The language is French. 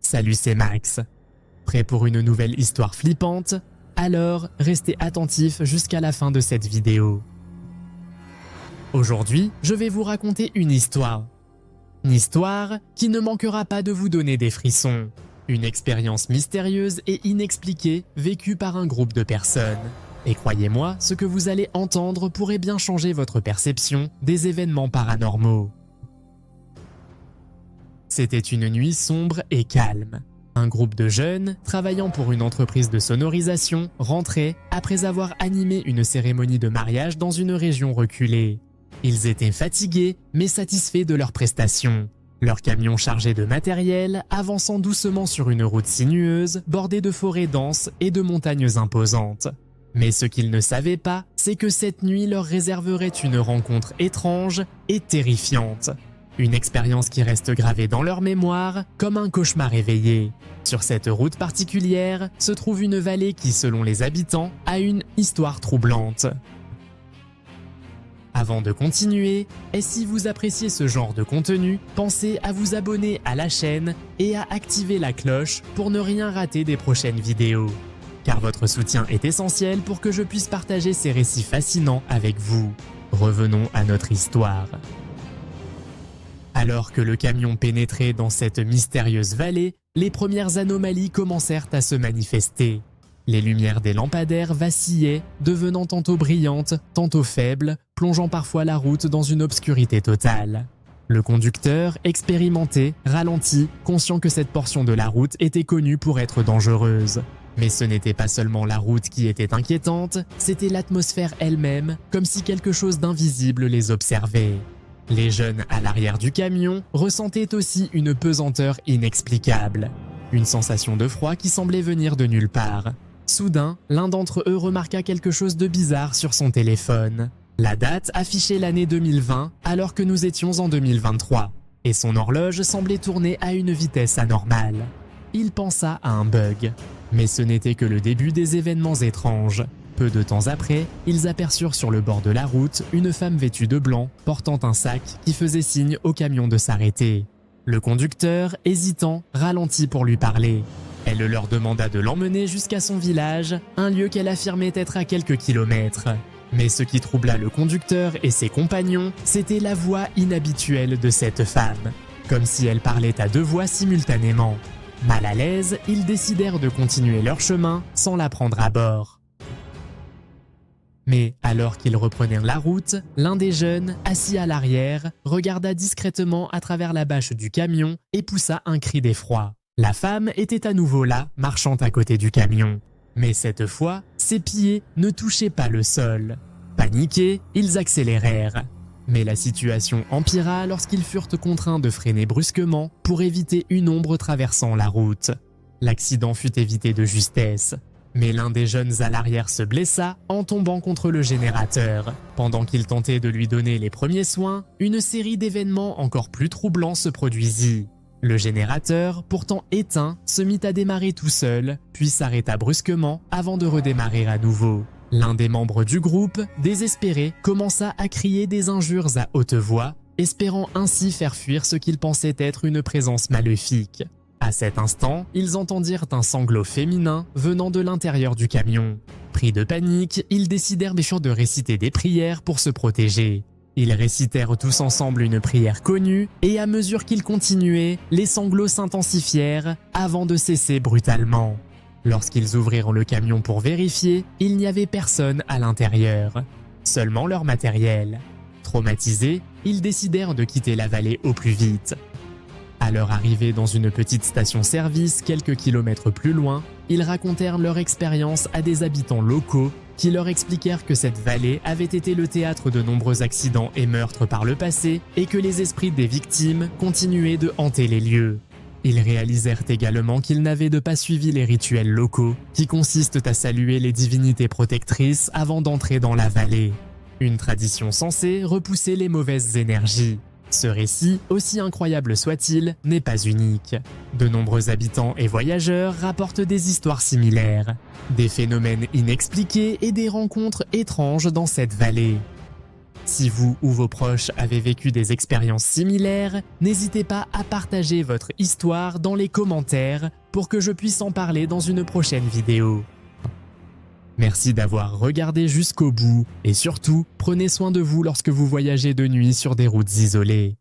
Salut, c'est Max. Prêt pour une nouvelle histoire flippante? Alors, restez attentifs jusqu'à la fin de cette vidéo. Aujourd'hui, je vais vous raconter une histoire. Une histoire qui ne manquera pas de vous donner des frissons. Une expérience mystérieuse et inexpliquée vécue par un groupe de personnes. Et croyez-moi, ce que vous allez entendre pourrait bien changer votre perception des événements paranormaux. C'était une nuit sombre et calme. Un groupe de jeunes, travaillant pour une entreprise de sonorisation, rentrait après avoir animé une cérémonie de mariage dans une région reculée. Ils étaient fatigués, mais satisfaits de leurs prestations. Leur camion chargé de matériel avançant doucement sur une route sinueuse, bordée de forêts denses et de montagnes imposantes. Mais ce qu'ils ne savaient pas, c'est que cette nuit leur réserverait une rencontre étrange et terrifiante. Une expérience qui reste gravée dans leur mémoire comme un cauchemar éveillé. Sur cette route particulière se trouve une vallée qui, selon les habitants, a une histoire troublante. Avant de continuer, et si vous appréciez ce genre de contenu, pensez à vous abonner à la chaîne et à activer la cloche pour ne rien rater des prochaines vidéos. Car votre soutien est essentiel pour que je puisse partager ces récits fascinants avec vous. Revenons à notre histoire. Alors que le camion pénétrait dans cette mystérieuse vallée, les premières anomalies commencèrent à se manifester. Les lumières des lampadaires vacillaient, devenant tantôt brillantes, tantôt faibles, plongeant parfois la route dans une obscurité totale. Le conducteur, expérimenté, ralentit, conscient que cette portion de la route était connue pour être dangereuse. Mais ce n'était pas seulement la route qui était inquiétante, c'était l'atmosphère elle-même, comme si quelque chose d'invisible les observait. Les jeunes à l'arrière du camion ressentaient aussi une pesanteur inexplicable. Une sensation de froid qui semblait venir de nulle part. Soudain, l'un d'entre eux remarqua quelque chose de bizarre sur son téléphone. La date affichait l'année 2020 alors que nous étions en 2023, et son horloge semblait tourner à une vitesse anormale. Il pensa à un bug, mais ce n'était que le début des événements étranges. Peu de temps après, ils aperçurent sur le bord de la route une femme vêtue de blanc, portant un sac qui faisait signe au camion de s'arrêter. Le conducteur, hésitant, ralentit pour lui parler. Elle leur demanda de l'emmener jusqu'à son village, un lieu qu'elle affirmait être à quelques kilomètres. Mais ce qui troubla le conducteur et ses compagnons, c'était la voix inhabituelle de cette femme, comme si elle parlait à deux voix simultanément. Mal à l'aise, ils décidèrent de continuer leur chemin sans la prendre à bord. Mais alors qu'ils reprenaient la route, l'un des jeunes, assis à l'arrière, regarda discrètement à travers la bâche du camion et poussa un cri d'effroi. La femme était à nouveau là, marchant à côté du camion. Mais cette fois, ses pieds ne touchaient pas le sol. Paniqués, ils accélérèrent. Mais la situation empira lorsqu'ils furent contraints de freiner brusquement pour éviter une ombre traversant la route. L'accident fut évité de justesse. Mais l'un des jeunes à l'arrière se blessa en tombant contre le générateur. Pendant qu'il tentait de lui donner les premiers soins, une série d'événements encore plus troublants se produisit. Le générateur, pourtant éteint, se mit à démarrer tout seul, puis s'arrêta brusquement avant de redémarrer à nouveau. L'un des membres du groupe, désespéré, commença à crier des injures à haute voix, espérant ainsi faire fuir ce qu'il pensait être une présence maléfique. À cet instant, ils entendirent un sanglot féminin venant de l'intérieur du camion. Pris de panique, ils décidèrent bien sûr de réciter des prières pour se protéger. Ils récitèrent tous ensemble une prière connue, et à mesure qu'ils continuaient, les sanglots s'intensifièrent avant de cesser brutalement. Lorsqu'ils ouvrirent le camion pour vérifier, il n'y avait personne à l'intérieur, seulement leur matériel. Traumatisés, ils décidèrent de quitter la vallée au plus vite. À leur arrivée dans une petite station-service quelques kilomètres plus loin, ils racontèrent leur expérience à des habitants locaux qui leur expliquèrent que cette vallée avait été le théâtre de nombreux accidents et meurtres par le passé et que les esprits des victimes continuaient de hanter les lieux. Ils réalisèrent également qu'ils n'avaient pas suivi les rituels locaux qui consistent à saluer les divinités protectrices avant d'entrer dans la vallée. Une tradition censée repousser les mauvaises énergies. Ce récit, aussi incroyable soit-il, n'est pas unique. De nombreux habitants et voyageurs rapportent des histoires similaires, des phénomènes inexpliqués et des rencontres étranges dans cette vallée. Si vous ou vos proches avez vécu des expériences similaires, n'hésitez pas à partager votre histoire dans les commentaires pour que je puisse en parler dans une prochaine vidéo. Merci d'avoir regardé jusqu'au bout et surtout, prenez soin de vous lorsque vous voyagez de nuit sur des routes isolées.